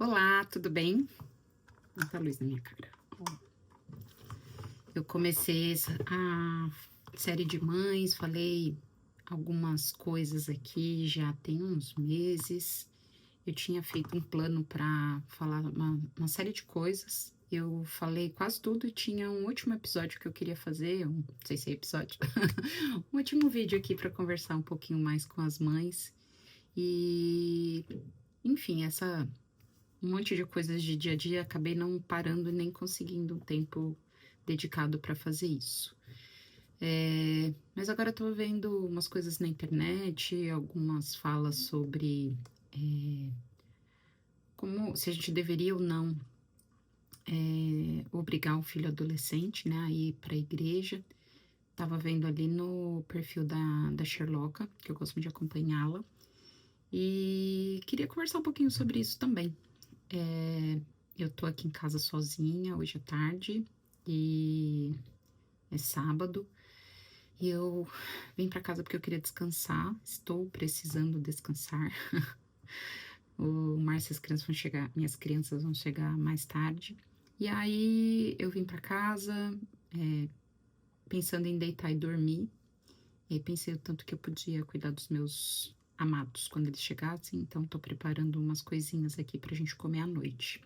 Olá, tudo bem? Muita luz na minha cara. Eu comecei a série de mães, falei algumas coisas aqui já tem uns meses. Eu tinha feito um plano para falar uma série de coisas. Eu falei quase tudo e tinha um último episódio que eu queria fazer, não sei se é episódio, um último vídeo aqui para conversar um pouquinho mais com as mães. E, enfim, um monte de coisas de dia a dia, acabei não parando e nem conseguindo um tempo dedicado para fazer isso. Mas agora eu tô vendo umas coisas na internet, algumas falas sobre como se a gente deveria ou não obrigar um filho adolescente, né, a ir para a igreja. Tava vendo ali no perfil da Sherlocka, que eu gosto de acompanhá-la, e queria conversar um pouquinho sobre isso também. Eu tô aqui em casa sozinha hoje à tarde e é sábado e eu vim pra casa porque eu queria descansar. Estou precisando descansar. O Márcio, as crianças vão chegar, minhas crianças vão chegar mais tarde. E aí eu vim pra casa, pensando em deitar e dormir. E aí pensei o tanto que eu podia cuidar dos meus amados quando eles chegassem. Então tô preparando umas coisinhas aqui pra gente comer à noite.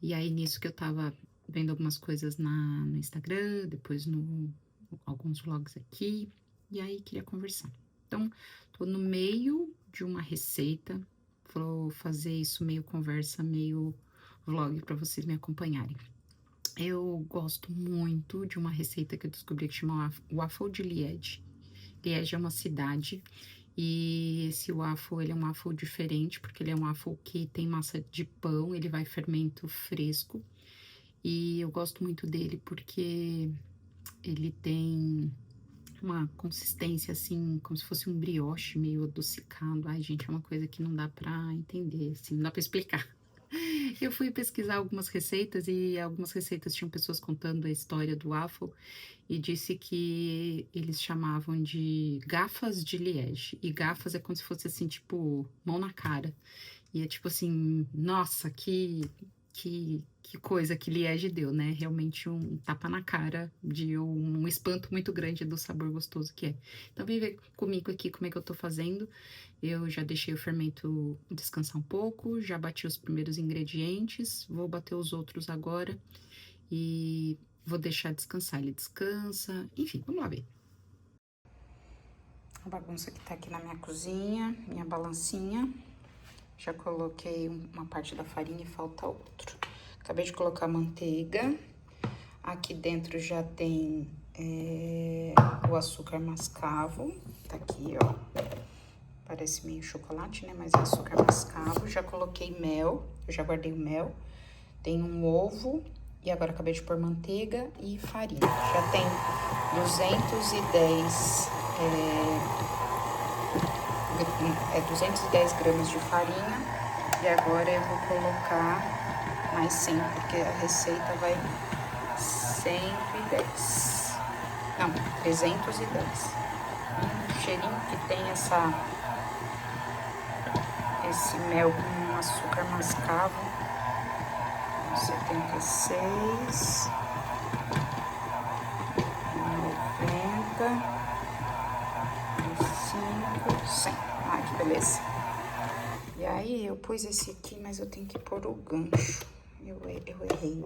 E aí, nisso que eu tava vendo algumas coisas no Instagram, depois alguns vlogs aqui, e aí queria conversar. Então, tô no meio de uma receita, vou fazer isso meio conversa, meio vlog para vocês me acompanharem. Eu gosto muito de uma receita que eu descobri que chama Waffle de Liège. Liège é uma cidade e esse waffle, ele é um waffle diferente, porque ele é um waffle que tem massa de pão, ele vai fermento fresco. E eu gosto muito dele porque ele tem uma consistência assim, como se fosse um brioche meio adocicado. Ai, gente, é uma coisa que não dá pra entender, assim, não dá pra explicar. Eu fui pesquisar algumas receitas e algumas receitas tinham pessoas contando a história do waffle e disse que eles chamavam de gafas de Liège. E gafas é como se fosse assim, tipo, mão na cara. E é tipo assim, nossa, que coisa que Liège deu, né? Realmente um tapa na cara de um espanto muito grande do sabor gostoso que é. Então vem ver comigo aqui como é que eu tô fazendo. Eu já deixei o fermento descansar um pouco, já bati os primeiros ingredientes, vou bater os outros agora e vou deixar descansar. Ele descansa, enfim, vamos lá ver. A bagunça que tá aqui na minha cozinha, minha balancinha. Já coloquei uma parte da farinha e falta outro. Acabei de colocar manteiga. Aqui dentro já tem o açúcar mascavo. Tá aqui, ó. Parece meio chocolate, né? Mas é açúcar mascavo. Já coloquei mel. Eu já guardei o mel. Tem um ovo. E agora acabei de pôr manteiga e farinha. Já tem 210 gramas de farinha. E agora eu vou colocar mais 100, porque a receita vai 110. Não, 310. Um cheirinho que tem esse mel com açúcar mascavo. 76. 90. 5, 100. Ai, que beleza. E aí, eu pus esse aqui, mas eu tenho que pôr o gancho. Eu errei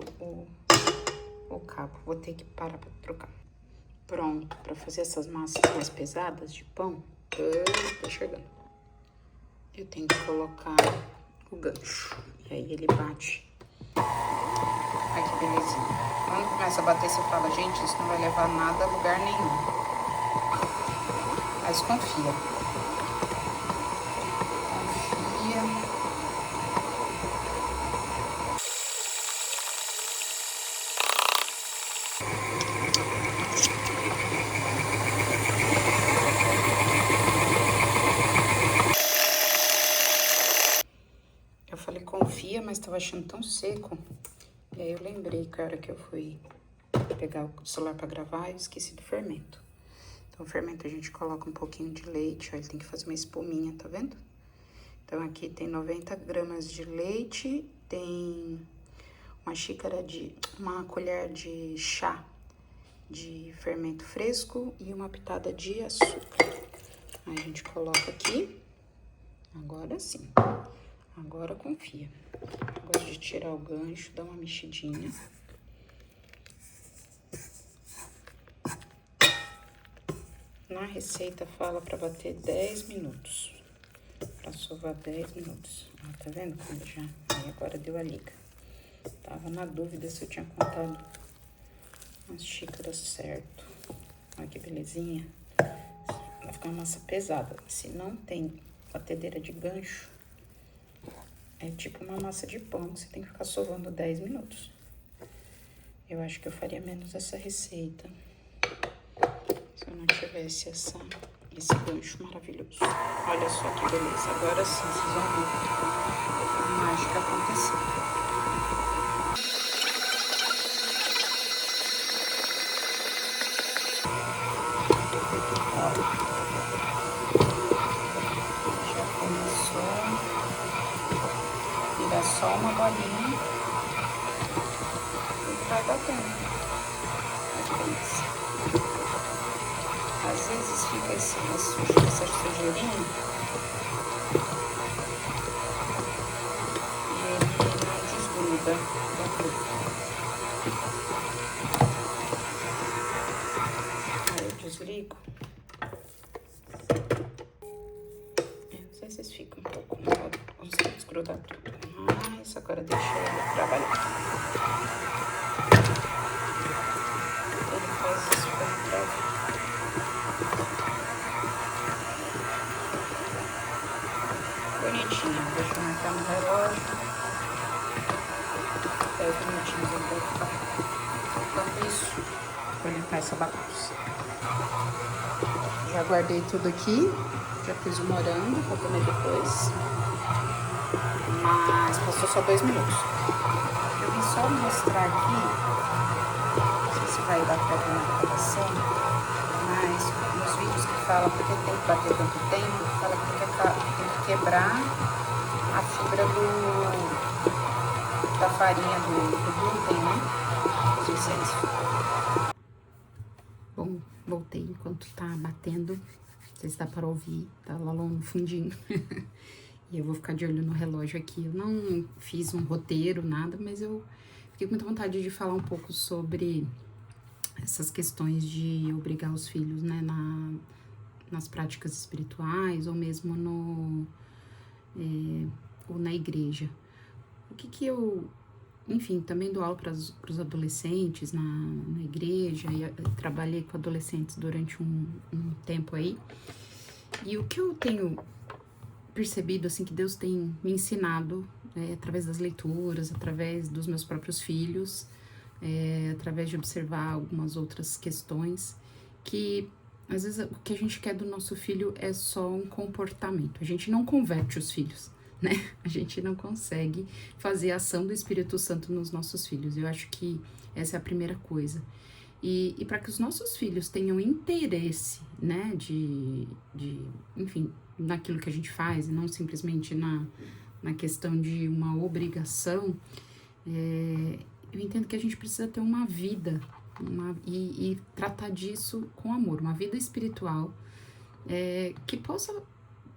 o cabo. Vou ter que parar pra trocar. Pronto, pra fazer essas massas mais pesadas de pão, tô chegando. Eu tenho que colocar o gancho. E aí, ele bate. Ai, que belezinha. Quando começa a bater, você fala, gente, isso não vai levar nada a lugar nenhum. Mas confia. Eu falei confia, mas tava achando tão seco. E aí eu lembrei que a hora que eu fui pegar o celular pra gravar, eu esqueci do fermento. Então o fermento a gente coloca um pouquinho de leite, ó, ele tem que fazer uma espuminha, tá vendo? Então, aqui tem 90 gramas de leite, tem uma colher de chá de fermento fresco e uma pitada de açúcar. Aí a gente coloca aqui, agora sim, agora confia. Gosto de tirar o gancho, dar uma mexidinha. Na receita fala para bater 10 minutos, para sovar 10 minutos. Ó, tá vendo como já? Aí agora deu a liga. Tava na dúvida se eu tinha contado as xícaras certo. Olha que belezinha. Vai ficar uma massa pesada. Se não tem batedeira de gancho, é tipo uma massa de pão que você tem que ficar sovando 10 minutos. Eu acho que eu faria menos essa receita se eu não tivesse esse gancho maravilhoso. Olha só que beleza. Agora sim, vocês vão ver a mágica acontecer. Já começou a virar só uma bolinha e vai batendo. Às vezes fica essa sujeirinha e ele não desgruda da fruta. Aí eu desligo. Não sei se vocês ficam um pouco, não sei desgrudar tudo, mas agora deixa ele trabalhar. Ele faz isso para trabalhar. Bonitinho, deixa eu marcar no relógio. 10 minutinhos ele vai ficar. Enquanto isso, vou limpar essa bagunça. Já guardei tudo aqui, já fiz o morango pra comer depois. Mas passou só 2 minutos. Eu vim só mostrar aqui, não sei se vai dar pra ver na gravação, mas nos vídeos que fala porque tem que bater tanto tempo, fala que tem que quebrar a fibra da farinha do glúten, né? Não sei se é isso. Bom, voltei enquanto tá batendo, não sei se dá para ouvir, tá lá no fundinho. E eu vou ficar de olho no relógio aqui. Eu não fiz um roteiro, nada, mas eu fiquei com muita vontade de falar um pouco sobre essas questões de obrigar os filhos, né, nas práticas espirituais ou mesmo ou na igreja. O que eu, enfim, também dou aula para os adolescentes na igreja e trabalhei com adolescentes durante um tempo aí. E o que eu tenho percebido, assim, que Deus tem me ensinado através das leituras, através dos meus próprios filhos, através de observar algumas outras questões, que às vezes o que a gente quer do nosso filho é só um comportamento. A gente não converte os filhos, né? A gente não consegue fazer a ação do Espírito Santo nos nossos filhos. Eu acho que essa é a primeira coisa. E para que os nossos filhos tenham interesse, né, enfim, naquilo que a gente faz, e não simplesmente na questão de uma obrigação, eu entendo que a gente precisa ter uma vida, e tratar disso com amor, uma vida espiritual, que possa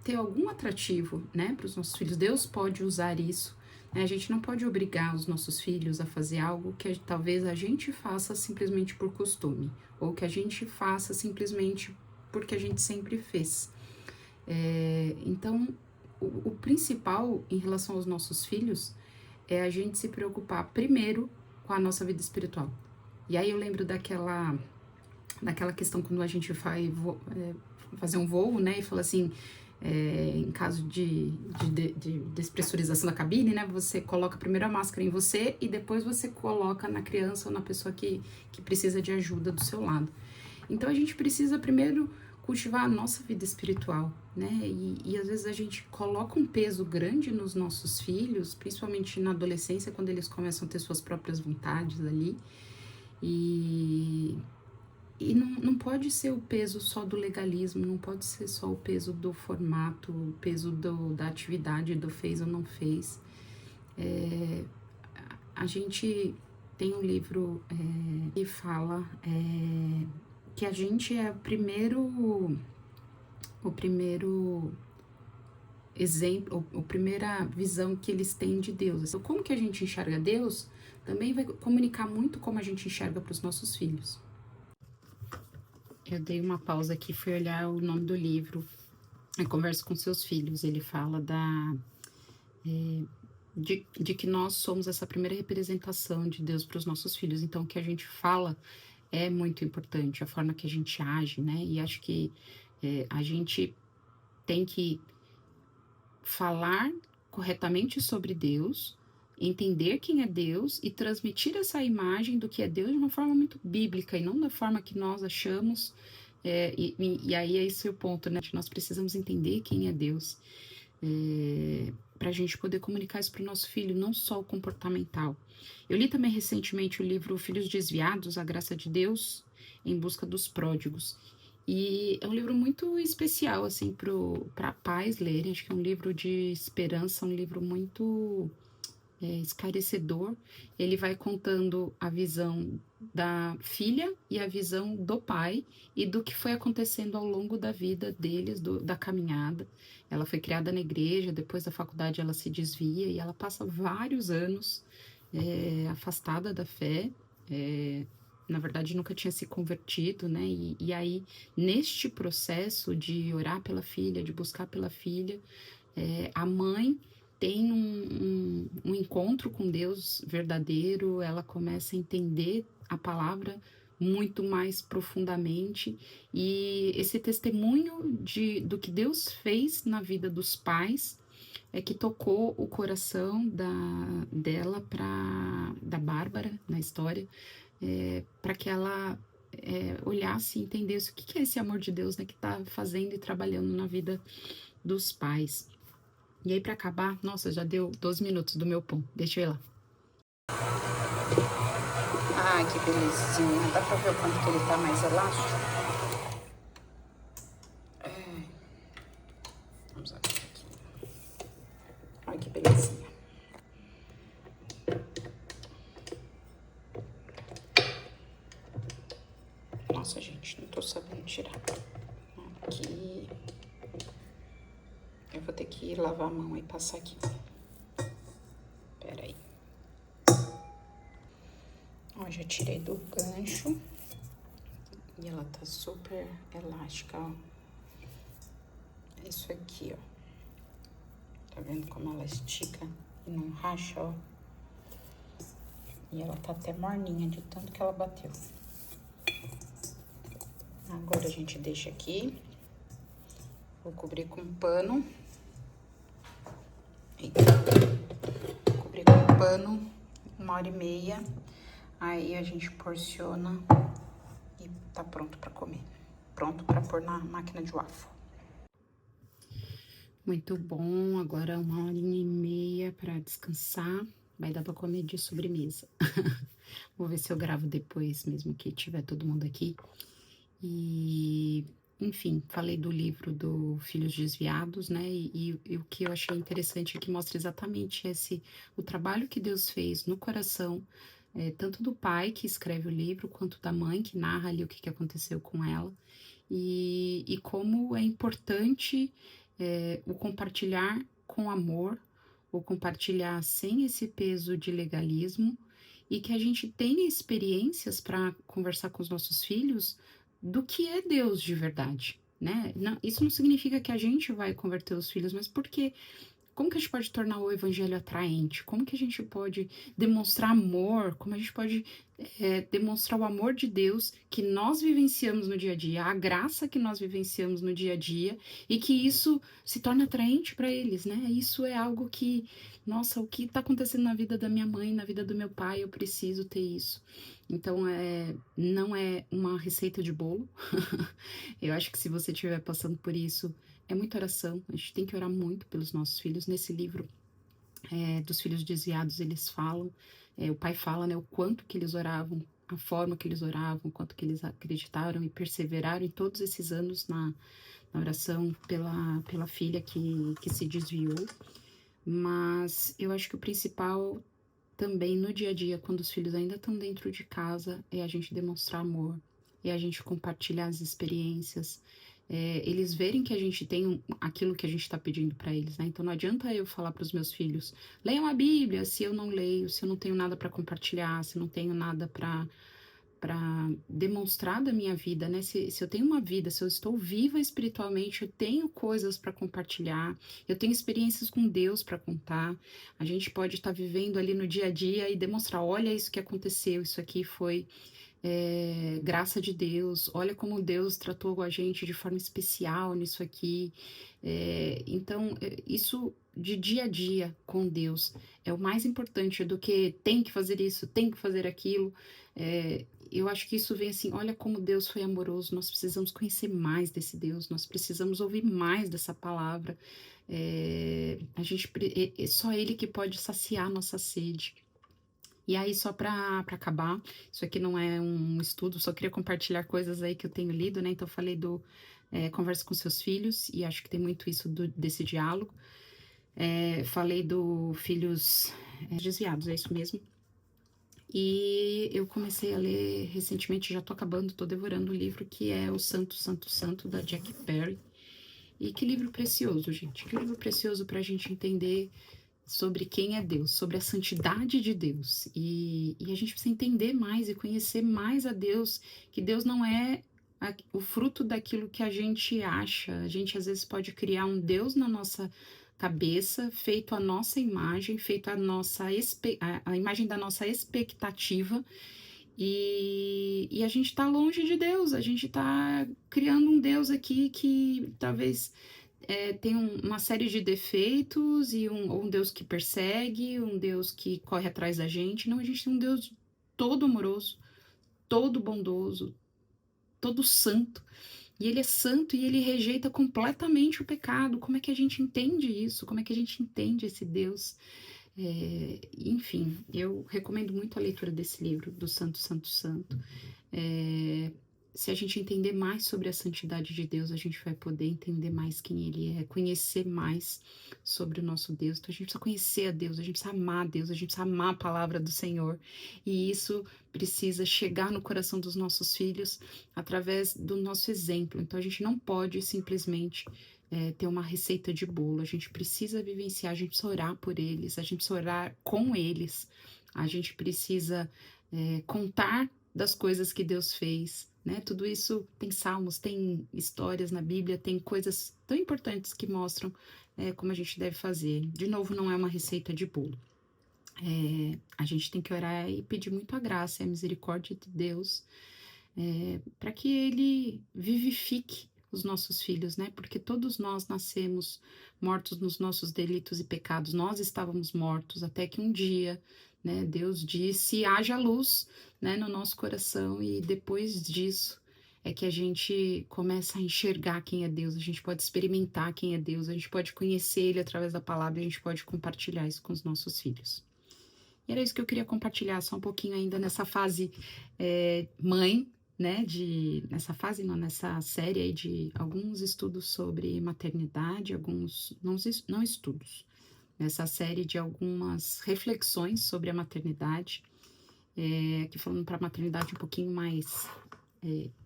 ter algum atrativo, né, para os nossos filhos. Deus pode usar isso. A gente não pode obrigar os nosos filhos a fazer algo que talvez a gente faça simplesmente por costume, ou que a gente faça simplesmente porque a gente sempre fez. Então, o principal em relação aos nossos filhos é a gente se preocupar primeiro com a nossa vida espiritual. E aí eu lembro daquela questão quando a gente vai fazer um voo, né, e fala assim, em caso de despressurização da cabine, né, você coloca primeiro a máscara em você e depois você coloca na criança ou na pessoa que precisa de ajuda do seu lado. Então a gente precisa primeiro cultivar a nossa vida espiritual, né, e às vezes a gente coloca um peso grande nos nossos filhos, principalmente na adolescência, quando eles começam a ter suas próprias vontades ali, e E não pode ser o peso só do legalismo, não pode ser só o peso do formato, o peso da atividade, do fez ou não fez. A gente tem um livro que fala que a gente é o primeiro exemplo, a primeira visão que eles têm de Deus. Então, como que a gente enxerga Deus também vai comunicar muito como a gente enxerga para os nossos filhos. Eu dei uma pausa aqui, fui olhar o nome do livro, A Conversa com Seus Filhos. Ele fala de que nós somos essa primeira representação de Deus para os nossos filhos. Então, o que a gente fala é muito importante, a forma que a gente age, né? E acho que a gente tem que falar corretamente sobre Deus, entender quem é Deus e transmitir essa imagem do que é Deus de uma forma muito bíblica e não da forma que nós achamos. E aí é esse o ponto, né? Nós precisamos entender quem é Deus para a gente poder comunicar isso para o nosso filho, não só o comportamental. Eu li também recentemente o livro Filhos Desviados, A Graça de Deus em Busca dos Pródigos. E é um livro muito especial, assim, para pais lerem. Acho que é um livro de esperança, um livro muito esclarecedor. Ele vai contando a visão da filha e a visão do pai e do que foi acontecendo ao longo da vida deles, da caminhada. Ela foi criada na igreja, depois da faculdade ela se desvia e ela passa vários anos afastada da fé. Na verdade, nunca tinha se convertido, né? E aí, neste processo de orar pela filha, de buscar pela filha, a mãe tem um encontro com Deus verdadeiro, ela começa a entender a palavra muito mais profundamente, e esse testemunho do que Deus fez na vida dos pais é que tocou o coração dela, da Bárbara, na história, para que ela olhasse e entendesse o que é esse amor de Deus, né, que está fazendo e trabalhando na vida dos pais. E aí, para acabar, nossa, já deu 12 minutos do meu pão. Deixa eu ir lá. Ah, que belezinha. Dá pra ver o quanto que ele tá mais elástico? Vamos abrir aqui. Olha que belezinha. Nossa, gente, não tô sabendo tirar. Aqui. Eu vou ter que lavar a mão e passar aqui. Pera aí. Ó, já tirei do gancho. E ela tá super elástica, ó. Isso aqui, ó. Tá vendo como ela estica e não racha, ó? E ela tá até morninha de tanto que ela bateu. Agora a gente deixa aqui. Vou cobrir com um pano. Eita. Cobrir com um pano 1h30. Aí a gente porciona e tá pronto pra comer. Pronto pra pôr na máquina de waffle. Muito bom, agora 1h30 pra descansar. Vai dar pra comer de sobremesa. Vou ver se eu gravo depois, mesmo que tiver todo mundo aqui. E, enfim, falei do livro do Filhos Desviados, né? E o que eu achei interessante é que mostra exatamente o trabalho que Deus fez no coração, tanto do pai que escreve o livro, quanto da mãe que narra ali o que aconteceu com ela. E como é importante o compartilhar com amor, o compartilhar sem esse peso de legalismo, e que a gente tenha experiências para conversar com os nossos filhos do que é Deus de verdade, né? Não, isso não significa que a gente vai converter os filhos, mas porque como que a gente pode tornar o evangelho atraente? Como que a gente pode demonstrar amor? Como a gente pode demonstrar o amor de Deus que nós vivenciamos no dia a dia, a graça que nós vivenciamos no dia a dia, e que isso se torna atraente para eles, né? Isso é algo que, nossa, o que está acontecendo na vida da minha mãe, na vida do meu pai, eu preciso ter isso. Então, não é uma receita de bolo. Eu acho que se você estiver passando por isso, é muita oração. A gente tem que orar muito pelos nossos filhos. Nesse livro dos Filhos Desviados, eles falam, o pai fala, né, o quanto que eles oravam a forma que eles oravam, o quanto que eles acreditaram e perseveraram em todos esses anos na oração pela filha que se desviou. Mas eu acho que o principal também no dia a dia, quando os filhos ainda estão dentro de casa, é a gente demonstrar amor, é a gente compartilhar as experiências, eles verem que a gente tem aquilo que a gente está pedindo para eles, né? Então não adianta eu falar para os meus filhos, leiam a Bíblia, se eu não leio, se eu não tenho nada para compartilhar, se eu não tenho nada para demonstrar da minha vida, né? Se eu tenho uma vida, se eu estou viva espiritualmente, eu tenho coisas para compartilhar, eu tenho experiências com Deus para contar. A gente pode estar vivendo ali no dia a dia e demonstrar: olha isso que aconteceu, isso aqui foi graça de Deus, olha como Deus tratou a gente de forma especial nisso aqui. Então, isso de dia a dia com Deus é o mais importante do que tem que fazer isso, tem que fazer aquilo. Eu acho que isso vem assim: olha como Deus foi amoroso, nós precisamos conhecer mais desse Deus, nós precisamos ouvir mais dessa palavra. Só Ele que pode saciar a nossa sede. E aí, só para acabar, isso aqui não é um estudo, só queria compartilhar coisas aí que eu tenho lido, né? Então, eu falei do conversa com seus filhos, e acho que tem muito isso desse diálogo. Falei do filhos desviados, é isso mesmo. E eu comecei a ler recentemente, já tô acabando, tô devorando o livro, que é O Santo, Santo, Santo, da Jack Perry. E que livro precioso, gente. Que livro precioso pra gente entender sobre quem é Deus, sobre a santidade de Deus. E a gente precisa entender mais e conhecer mais a Deus, que Deus não é o fruto daquilo que a gente acha. A gente às vezes pode criar um Deus na nossa cabeça, feito a nossa imagem, feito a imagem da nossa expectativa, e a gente está longe de Deus, a gente está criando um Deus aqui que talvez tem uma série de defeitos e um Deus que persegue, um Deus que corre atrás da gente. Não, a gente tem um Deus todo amoroso, todo bondoso, todo santo. E ele é santo e ele rejeita completamente o pecado. Como é que a gente entende isso? Como é que a gente entende esse Deus? Enfim, eu recomendo muito a leitura desse livro, do Santo, Santo, Santo. Se a gente entender mais sobre a santidade de Deus, a gente vai poder entender mais quem Ele é, conhecer mais sobre o nosso Deus. Então a gente precisa conhecer a Deus, a gente precisa amar a Deus, a gente precisa amar a palavra do Senhor. E isso precisa chegar no coração dos nossos filhos através do nosso exemplo. Então a gente não pode simplesmente ter uma receita de bolo, a gente precisa vivenciar, a gente precisa orar por eles, a gente precisa orar com eles, a gente precisa contar das coisas que Deus fez, né? Tudo isso tem salmos, tem histórias na Bíblia, tem coisas tão importantes que mostram como a gente deve fazer. De novo, não é uma receita de bolo. A gente tem que orar e pedir muito a graça e a misericórdia de Deus para que Ele vivifique os nossos filhos, né? Porque todos nós nascemos mortos nos nossos delitos e pecados. Nós estávamos mortos até que um dia, né, Deus disse: haja luz, né, no nosso coração, e depois disso é que a gente começa a enxergar quem é Deus, a gente pode experimentar quem é Deus, a gente pode conhecer Ele através da palavra, a gente pode compartilhar isso com os nossos filhos. E era isso que eu queria compartilhar, só um pouquinho ainda nessa fase mãe, né, nessa fase, não, nessa série aí de alguns estudos sobre maternidade, alguns, não estudos, nessa série de algumas reflexões sobre a maternidade, aqui falando para a maternidade um pouquinho mais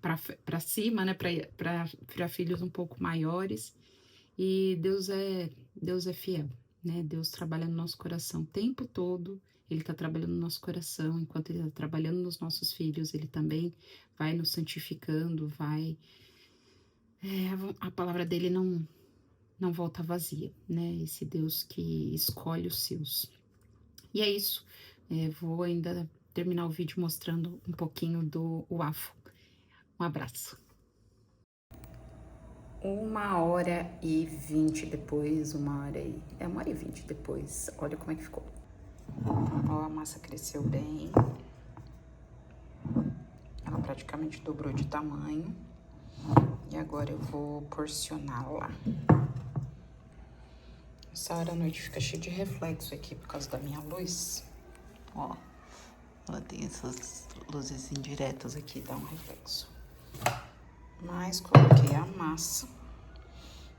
para cima, né, para filhos um pouco maiores, e Deus é fiel, né, Deus trabalha no nosso coração o tempo todo. Ele está trabalhando no nosso coração, enquanto Ele está trabalhando nos nossos filhos, Ele também vai nos santificando, a palavra dele não volta vazia, né? Esse Deus que escolhe os seus. E é isso. Vou ainda terminar o vídeo mostrando um pouquinho do UAFO. Um abraço. 1h20 depois, 1h20 depois. Olha como é que ficou. Ó, a massa cresceu bem. Ela praticamente dobrou de tamanho. E agora eu vou porcioná-la. Essa hora da noite fica cheia de reflexo aqui por causa da minha luz. Ó. Ela tem essas luzes indiretas aqui, dá um reflexo. Mas coloquei a massa.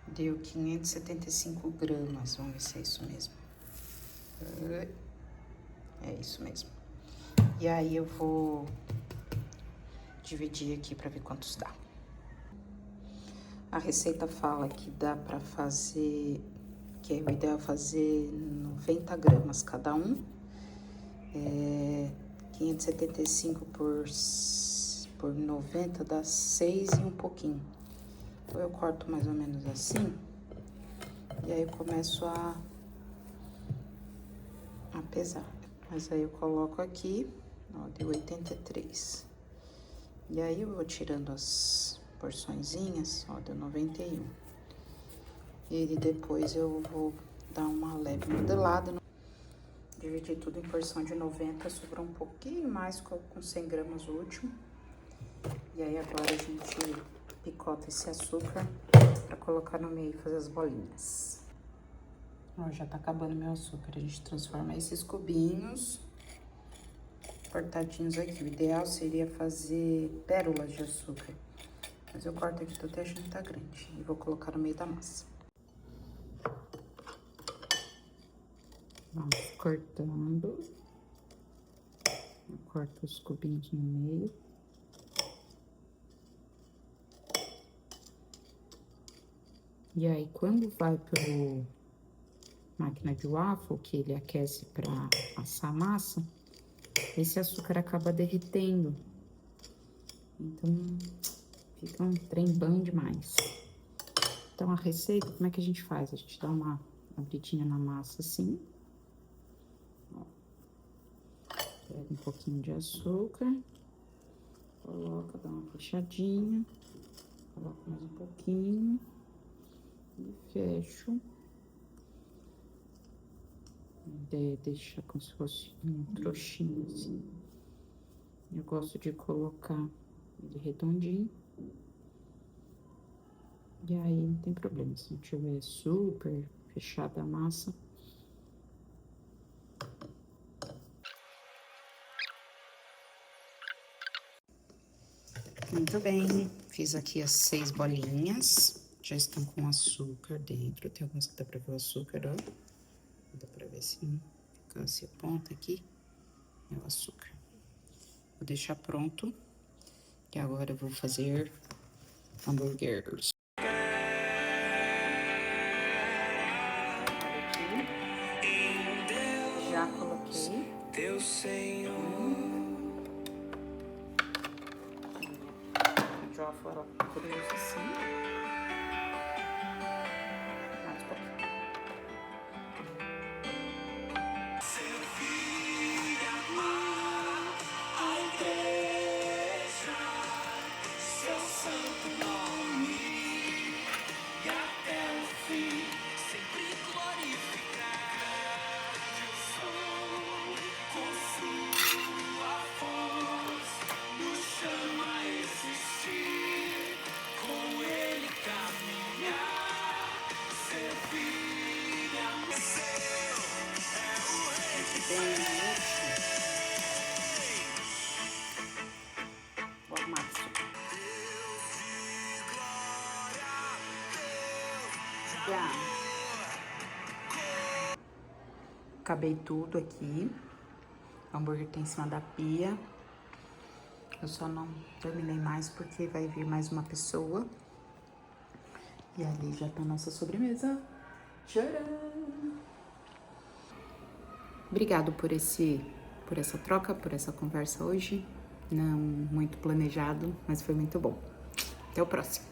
Deu 575 gramas. Vamos ver se é isso mesmo. É isso mesmo. E aí eu vou dividir aqui pra ver quantos dá. A receita fala que dá pra fazer, que é o ideal fazer 90 gramas cada um. 575 por 90 dá 6 e um pouquinho. Então eu corto mais ou menos assim. E aí eu começo a pesar. Mas aí eu coloco aqui, ó, deu 83. E aí eu vou tirando as porçõezinhas, ó, deu 91. E depois eu vou dar uma leve modelada. Dividir tudo em porção de 90, sobrou um pouquinho mais com 100 gramas o último. E aí agora a gente picota esse açúcar pra colocar no meio e fazer as bolinhas. Ó, já tá acabando meu açúcar. A gente transforma esses cubinhos cortadinhos aqui. O ideal seria fazer pérolas de açúcar. Mas eu corto aqui, tô até achando que tá grande. E vou colocar no meio da massa. Vamos cortando. Eu corto os cubinhos no meio. E aí, quando vai pro máquina de waffle, que ele aquece pra assar a massa, esse açúcar acaba derretendo. Então, fica um trem bom demais. Então, a receita, como é que a gente faz? A gente dá uma abridinha na massa assim. Ó. Pega um pouquinho de açúcar. Coloca, dá uma fechadinha. Coloca mais um pouquinho. E fecho. Deixa como se fosse um trouxinho, assim. Eu gosto de colocar ele redondinho. E aí não tem problema, se não tiver super fechada a massa. Muito bem, fiz aqui as 6 bolinhas. Já estão com açúcar dentro. Tem algumas que dá pra ver o açúcar, ó. Dá pra ver assim, fica essa ponta aqui, é o açúcar. Vou deixar pronto, que agora eu vou fazer hambúrgueres. Já coloquei. Teu Senhor. O waffle era grosso assim. Mais um pouquinho. Bem murcho. Vou arrumar isso. Já. Acabei tudo aqui. O hambúrguer tá em cima da pia. Eu só não terminei mais porque vai vir mais uma pessoa. E ali já tá a nossa sobremesa. Tcharam! Obrigado por essa troca, por essa conversa hoje. Não muito planejado, mas foi muito bom. Até o próximo.